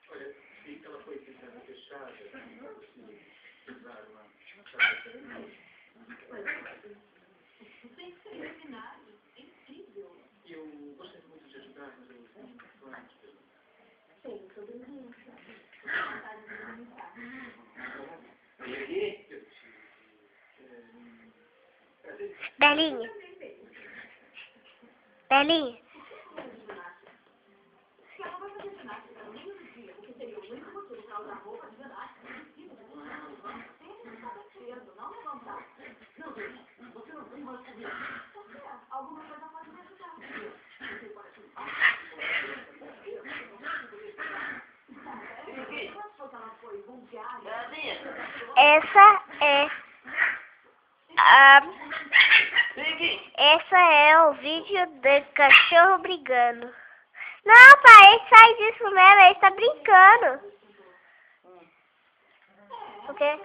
Olha, se ela foi ficando fechada, usar uma chave. Eu gostaria muito de ajudar, mas eu não estou antes. Sei, sobrevivência. Belinha. Belinha. Se ela vai fazer ginástica para nem um dia, porque seria o único motivo para usar roupa de ginástica, sempre está cedo, não levantar. Não, você não tem mais comigo. Por quê? Alguma coisa pode me ajudar. Você pode ajudar. Essa é o vídeo do cachorro brigando. Não, pai, ele sai disso mesmo, ele tá brincando. O quê?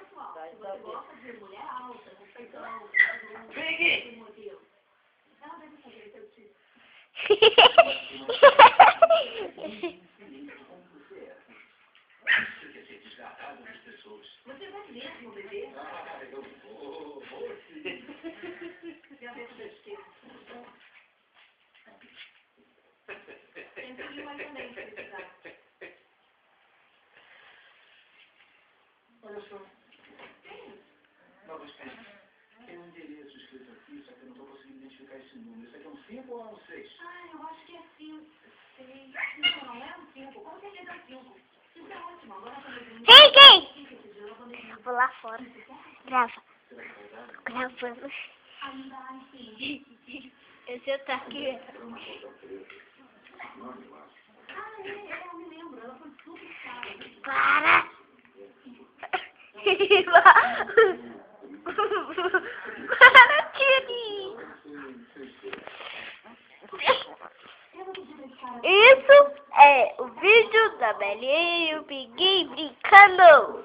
Você vai mesmo beber? Eu vou sim. E a vez da esquerda? Sempre mais também, se precisar. Olha só. Novas peças. Tem um endereço escrito aqui, só que eu não estou conseguindo identificar esse número. Isso aqui é um 5 ou é um 6? Ah, eu acho que é 5, 6. Não, não é um 5. Com certeza é um 5. Isso é ótimo. Agora quando eu dormir... Quem? Vou lá fora. Grava. Gravando. Ainda há sim. Esse tá aqui. Ah, eu me lembro. Ela foi super cara. Para! Para, Tiri! Isso é o vídeo da Belinha e o Pinguim brincando.